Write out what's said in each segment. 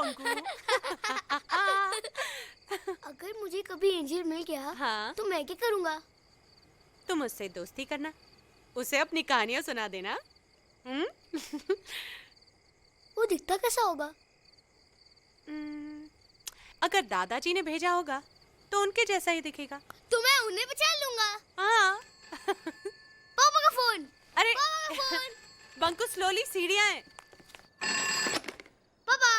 बंकू। अगर मुझे कभी एंजल मिल गया हाँ? तो मैं क्या करूँगा? तुम उससे दोस्ती करना, उसे अपनी कहानियां सुना देना। वो दिखता कैसा होगा? अगर दादाजी ने भेजा होगा तो उनके जैसा ही दिखेगा। तो मैं उन्हें पहचान लूंगा। हाँ। पापा का फोन। अरे पापा का फोन। बंकू स्लोली, सीढ़ियां हैं। पापा।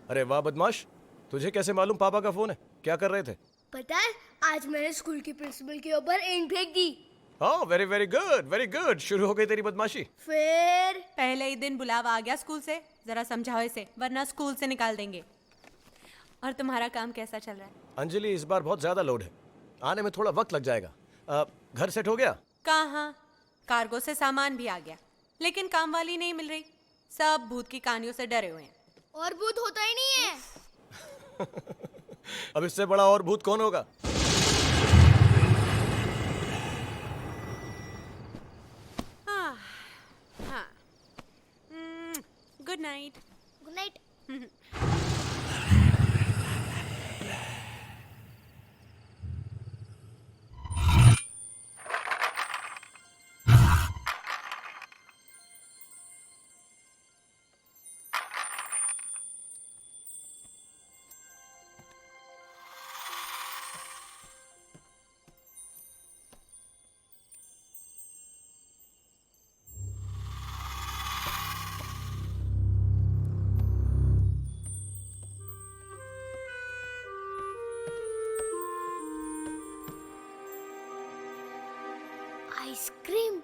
अरे वाह बदमाश, तुझे कैसे मालूम पापा का फोन है? क्या कर रहे थे? पता है, आज मैंने स्कूल की प्रिंसिपल के ऊपर इंक फेंक दी। हाँ, very very good, very good. शुरू हो गई तेरी बदमाशी। फिर पहले ही दिन बुलावा आ गया स्कूल से। जरा समझाओ इसे, वरना स्कूल से निकाल देंगे। और तुम्हारा काम कैसा चल रहा है? अंजलि, इस बार बहुत ज्यादा लोड है, आने में थोड़ा वक्त लग जाएगा। घर सेट हो गया? कहाँ, कार्गो से सामान भी आ गया, लेकिन काम वाली नहीं मिल रही। सब भूत की कहानियों से डरे हुए हैं। और भूत होता ही नहीं है। अब इससे बड़ा और भूत कौन होगा? हाँ। Good night. Good night. Ice cream.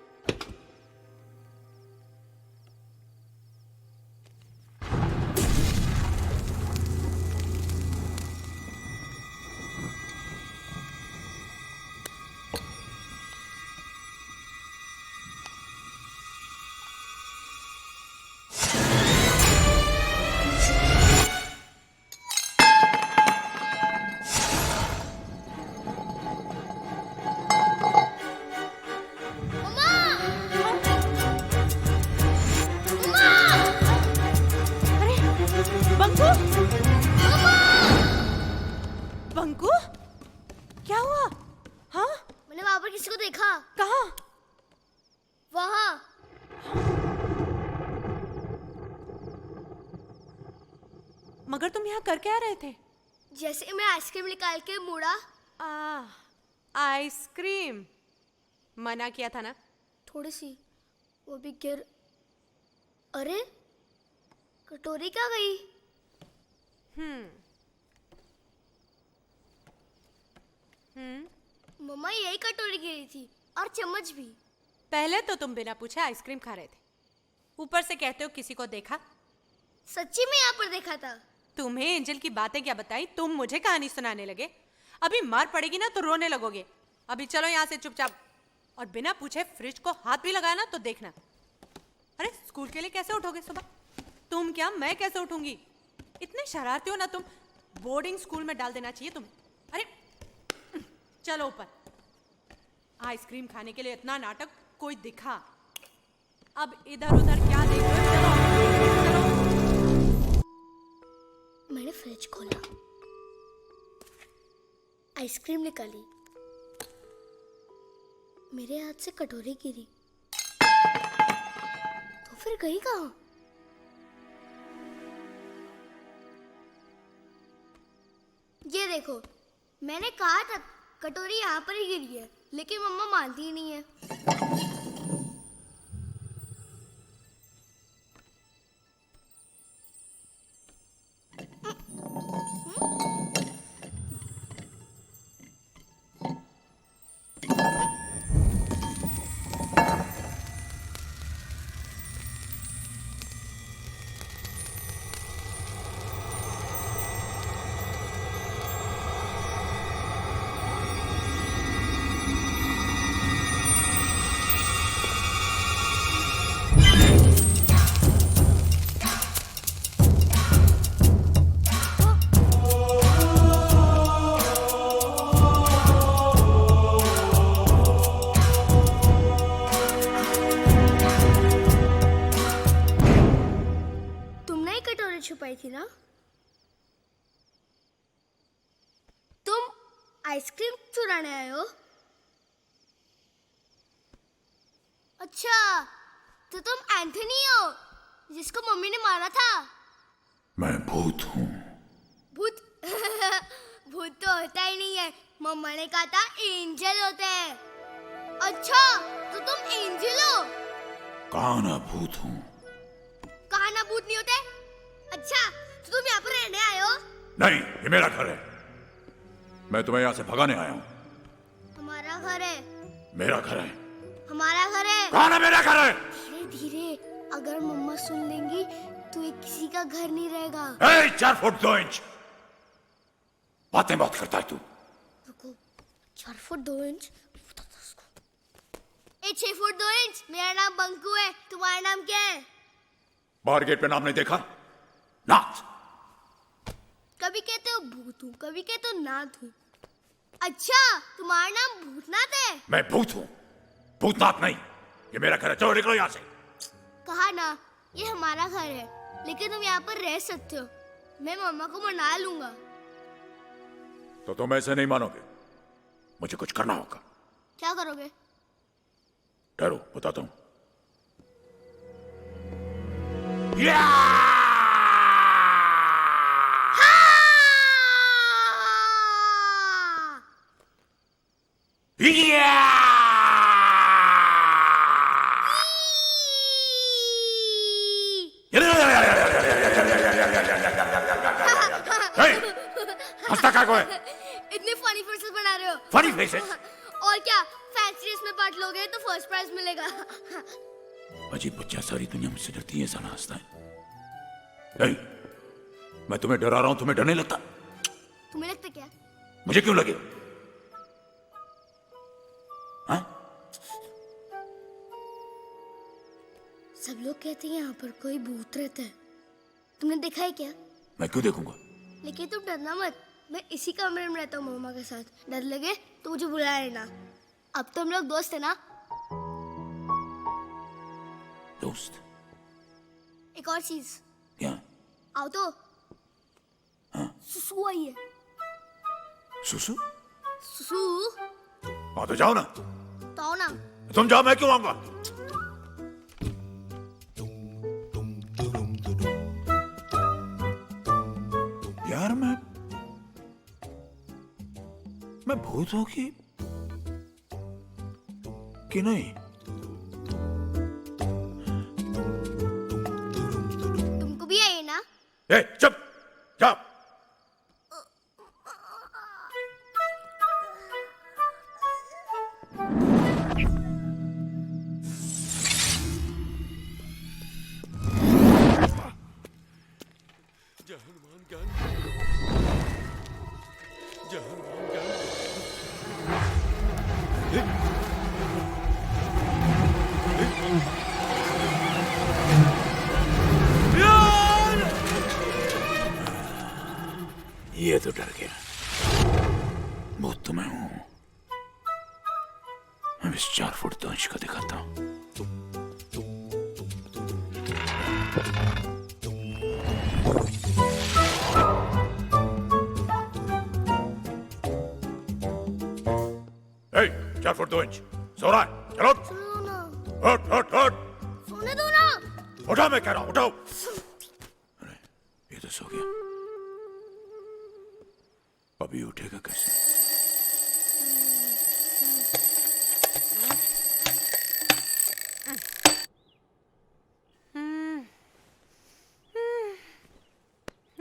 Banku! Banku, क्या हुआ? हाँ? मैंने वहां पर किसी को देखा। कहाँ? वहाँ। मगर तुम यहाँ कर क्या रहे थे? जैसे मैं आइसक्रीम निकाल के मुड़ा। आइसक्रीम मना किया था ना? थोड़ी सी, वो भी गिर। अरे, कटोरी कहाँ गई? मम्मा, यही कटोरी गिरी थी और चम्मच भी। पहले तो तुम बिना पूछे आइसक्रीम खा रहे थे, ऊपर से कहते हो किसी को देखा। सच्ची में यहाँ पर देखा था। तुम्हें एंजल की बातें क्या बताई, तुम मुझे कहानी सुनाने लगे। अभी मार पड़ेगी ना तो रोने लगोगे। अभी चलो यहाँ से चुपचाप। और बिना पूछे फ्रिज को हाथ भी लगाया ना तो देखना। अरे स्कूल के लिए कैसे उठोगे सुबह? तुम क्या, मैं कैसे उठूंगी? इतने शरारती हो ना तुम। बोर्डिंग स्कूल में डाल देना चाहिए तुम्हें। अरे चलो ऊपर। आइसक्रीम खाने के लिए इतना नाटक, कोई दिखा। अब इधर उधर क्या देख रहे हो? चलो चलो। मैंने फ्रिज खोला, आइसक्रीम निकाली, मेरे हाथ से कटोरी गिरी। तो फिर गई कहाँ? ये देखो, मैंने कहा था कटोरी यहाँ पर ही गिरी है, लेकिन मम्मा मानती ही नहीं है। आइसक्रीम चुराने आए हो? अच्छा, तो तुम एंथनी हो जिसको मम्मी ने मारा था? मैं भूत हूँ। भूत? भूत तो होता ही नहीं है, मम्मा ने कहा था एंजल होते हैं। अच्छा, तो तुम एंजल हो? काना भूत हूँ। कहाना भूत नहीं होते? अच्छा, तो तुम यहाँ पर रहने आए हो? नहीं, ये मेरा घर है। मैं तुम्हें यहाँ से भगाने आया हूँ। हमारा घर है। मेरा घर है। हमारा घर है। काना मेरा घर है। धीरे धीरे, अगर मम्मा सुन लेंगी तो ये किसी का घर नहीं रहेगा। 4 फुट 2 इंच। बातें बात करता है तू। रुको, 4 फुट 2 इंच? 6 foot 2 inch. मेरा नाम बंकू है, तुम्हारा नाम क्या है? बाहर गेट पे नाम नहीं देखा? नाथ। कभी कहते हो भूत हूँ, कभी कहते हो नाथ हूँ। अच्छा, तुम्हारा नाम भूतनाथ है? मैं भूत हूँ, भूतनाथ नहीं। ये मेरा घर है, चलो निकलो यहाँ से। कहा ना, ये हमारा घर है, लेकिन तुम यहाँ पर रह सकते हो। मैं मम्मा को मना लूंगा। तो तुम ऐसे नहीं मानोगे, मुझे कुछ करना होगा। क्या करोगे? ठहरो, बताता हूँ। हंसता क्या को है? इतने फनी फेसेस बना रहे हो। Funny faces? और क्या, फैंसी रेस में पार्ट लोगे तो फर्स्ट प्राइज मिलेगा। अजीब बच्चा, सारी दुनिया मुझसे डरती है, ऐसा ना हंसता है। मैं तुम्हें डरा रहा हूं, तुम्हें डर नहीं लगता? तुम्हें लगता क्या? मुझे क्यों लगे? हाँ? सब लोग कहते हैं यहाँ पर कोई भूत रहता है। तुमने देखा है क्या? मैं क्यों देखूंगा? लेकिन तुम डरना मत, मैं इसी कमरे में रहता हूँ मम्मा के साथ। डर लगे तो मुझे बुला लेना। अब तो हम लोग दोस्त है ना? दोस्त? एक और चीज। क्या? आओ तो। हाँ? सुसु आई है। सुसु? सुसु? हाँ तो जाओ ना। तो आओ ना। तुम जाओ, मैं क्यों आऊंगा? यार मैं भूत हूं कि नहीं? तुमको भी आई है ना? चुप, जाओ। ये तो डर गया। भूत तो मैं हूं। मैं इस 4 फुट 2 इंच का दिखाता हूं। Hey, 4 foot 2 inch. सो रहा है? चलो। सुनो ना। हट। सोने दो ना। उठा, मैं कह रहा हूं, उठाओ। अरे, ये तो सो गया। अभी उठेगा कैसे?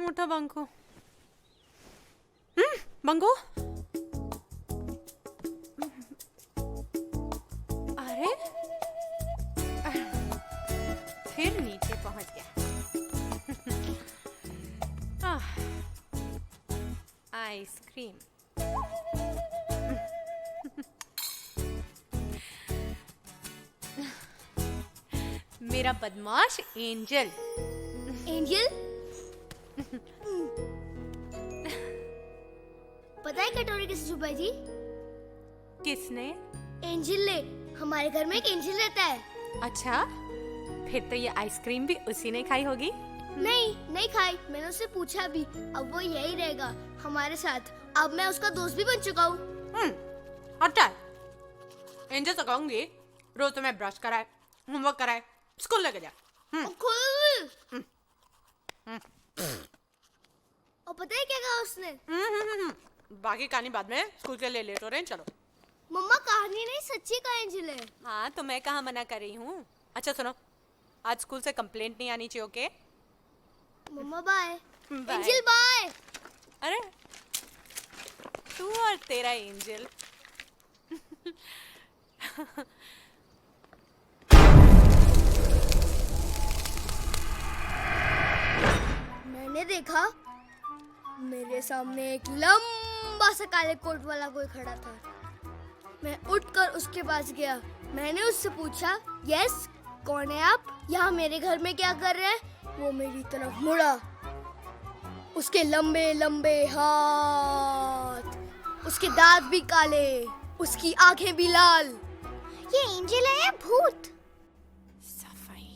उठो बंकू। बंकू, अरे फिर नीचे पहुंच गया। आइसक्रीम। मेरा बदमाश एंजल। एंजल? पता है कटोरी किसने छुपाई थी? किसने? एंजल ने। हमारे घर में एक एंजल रहता है। अच्छा, फिर तो ये आइसक्रीम भी उसी ने खाई होगी। नहीं खाई, मैंने उससे पूछा भी। अब वो यही रहेगा हमारे साथ। अब मैं उसका दोस्त भी बन चुका हूँ। अच्छा है। एंजल से कहूंगी रोज तुम्हें ब्रश कराए, होमवर्क कराए, स्कूल लेके जा। खुल। और पता है क्या कहा उसने? बाकी कहानी बाद में, स्कूल के लिए लेट हो रहे हैं, चलो। मम्मा कहानी नहीं, सच्ची का एंजल है। हाँ तो मैं कहाँ मना कर रही हूँ। अच्छा सुनो, आज स्कूल से कंप्लेंट नहीं आनी चाहिए, okay? Mamma bye. Bye. Angel bye. अरे तू और तेरा एंजल। मैंने देखा मेरे सामने एक लंबा सा काले कोट वाला कोई खड़ा था। मैं उठकर उसके पास गया। मैंने उससे पूछा, यस कौन है आप, यहाँ मेरे घर में क्या कर रहे हैं? वो मेरी तरफ मुड़ा। उसके लंबे लंबे हाथ, उसके दांत भी काले, उसकी आंखें भी लाल। ये एंजल है या भूत? सफाई।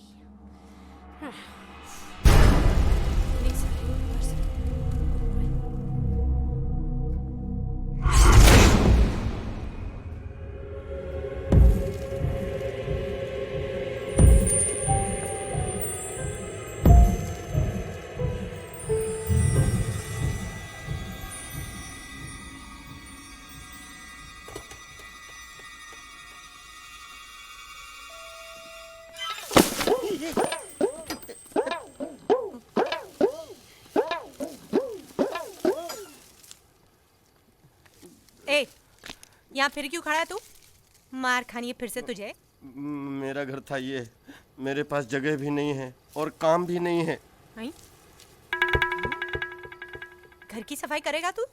ए, यहाँ फिर क्यों खड़ा है तू? मार खानी है फिर से तुझे। मेरा घर था ये, मेरे पास जगह भी नहीं है और काम भी नहीं है। नहीं? घर की सफाई करेगा तू?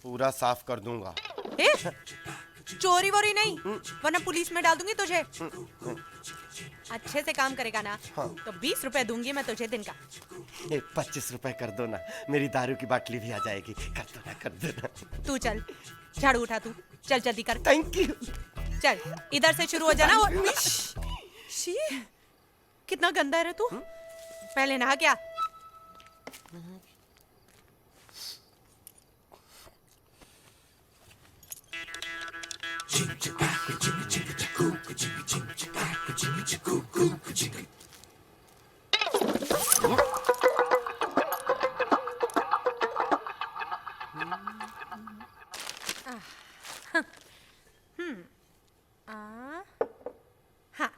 पूरा साफ कर दूंगा। ए, चोरी वोरी नहीं, वरना पुलिस में डाल दूंगी तुझे। अच्छे से काम करेगा ना, हाँ। तो 20 रुपए दूंगी मैं तुझे दिन का। 25 रुपए कर दो ना, मेरी दारू की बाटली भी आ जाएगी। कर दो ना, कर दो ना। तू चल, झाड़ू उठा तू, चल जल्दी कर। Thank you. चल इधर से शुरू हो जाना। और शी, कितना गंदा है रे तू। पहले नहा क्या? हाँ।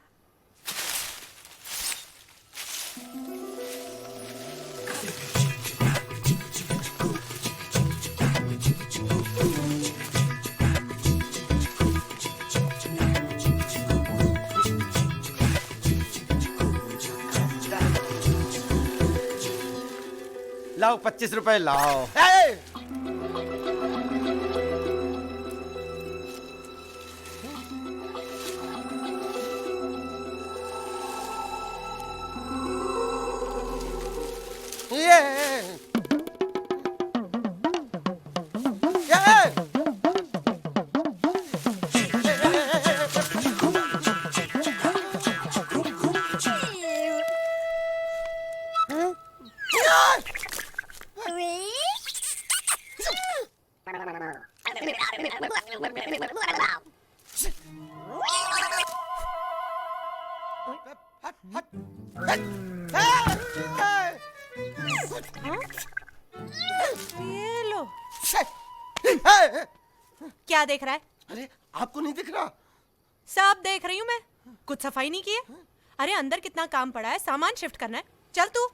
लाओ 25 रुपए लाओ। ये लो। क्या देख रहा है? अरे आपको नहीं दिख रहा? सब देख रही हूँ मैं। कुछ सफाई नहीं की है? अरे अंदर कितना काम पड़ा है, सामान शिफ्ट करना है। चल तू।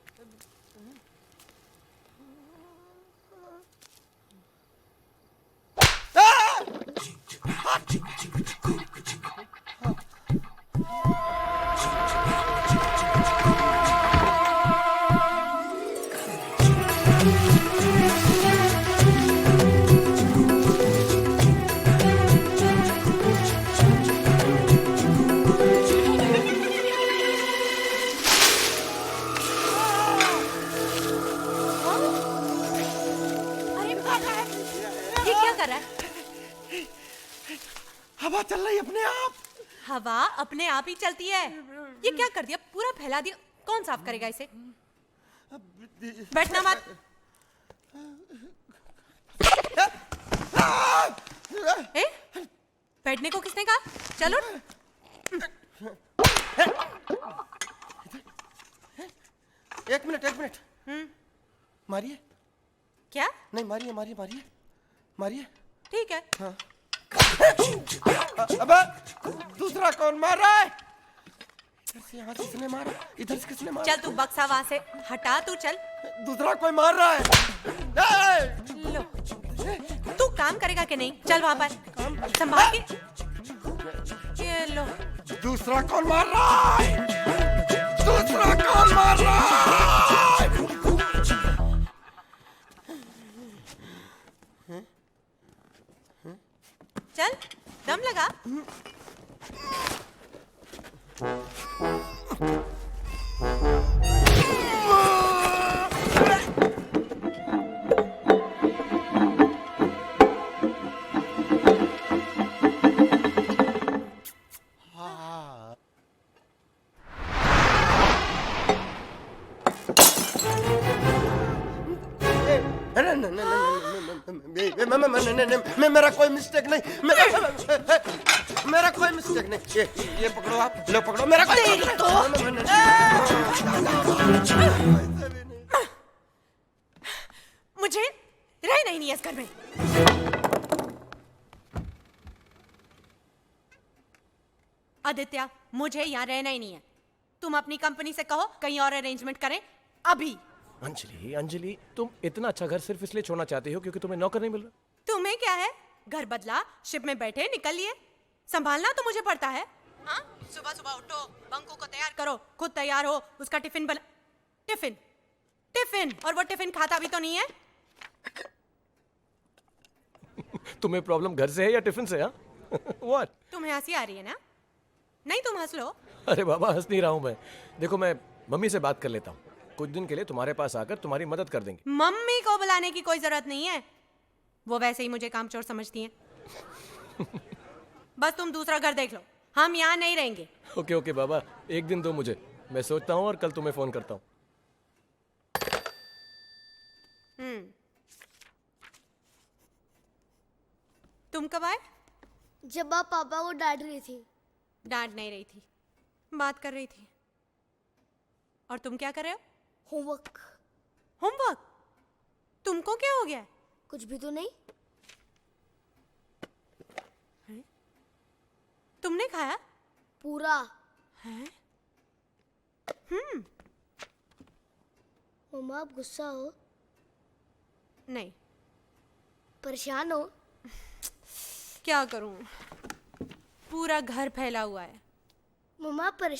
ये क्या कर रहा है? हवा चल रही अपने आप। हवा अपने आप ही चलती है। ये क्या कर दिया? पूरा फैला दिया। कौन साफ करेगा इसे? बैठना मत। बैठने को किसने कहा? चलो। एक मिनट मारिए। क्या? नहीं मारिए मारिए मारिए मारिए। ठीक है। हाँ। अबे दूसरा कौन मार रहा है? इधर से यहाँ किसने मारा? इधर से किसने मारा? चल तू बक्सा वहां से हटा, तू चल। दूसरा कोई मार रहा है। लो, तू काम करेगा कि नहीं? चल वहां पर संभाल के। ये लो। दूसरा कौन मार रहा है? दूसरा कौन मार रहा है? चल दम लगा। मेरा कोई मिस्टेक नहीं। मेरा कोई मिस्टेक नहीं। ये पकड़ो आप। लो पकड़ो। मेरा कोई मुझे रहना ही नहीं है इस घर में। आदित्य, मुझे यहाँ रहना ही नहीं है। तुम अपनी कंपनी से कहो कहीं और अरेंजमेंट करें अभी। अंजलि अंजलि, तुम इतना अच्छा घर सिर्फ इसलिए छोड़ना चाहती हो क्योंकि तुम्हें नौकर नहीं मिल रहा? तुम्हें क्या है? घर बदला, शिप में बैठे, निकल लिए। संभालना तो मुझे पड़ता है। हाँ, सुबह सुबह उठो, बंकू को तैयार करो, खुद तैयार हो, उसका टिफिन बना। टिफिन टिफिन और वो टिफिन खाता भी तो नहीं है। तुम्हें प्रॉब्लम घर से है या टिफिन से? हाँ व्हाट? तुम्हें हंसी आ रही है ना? नहीं, तुम हंस लो। अरे बाबा, हंस नहीं रहा हूं मैं। देखो, मैं मम्मी से बात कर लेता हूँ। कुछ दिन के लिए तुम्हारे पास आकर तुम्हारी मदद कर देंगे। मम्मी को बुलाने की कोई जरूरत नहीं है, वो वैसे ही मुझे कामचोर समझती हैं। बस तुम दूसरा घर देख लो, हम यहाँ नहीं रहेंगे। ओके ओके बाबा, एक दिन दो मुझे, मैं सोचता हूँ और कल तुम्हें फोन करता हूँ। तुम कब आए? जब आप पापा को डांट रही थी। डांट नहीं रही थी, बात कर रही थी। और तुम क्या कर रहे हो? होमवर्क। होमवर्क? तुमको क्या हो गया? कुछ भी तो नहीं। तुमने खाया? पूरा। हैं? मम्मा आप गुस्सा हो? नहीं। परेशान हो? क्या करूं, पूरा घर फैला हुआ है। मम्मा परेशान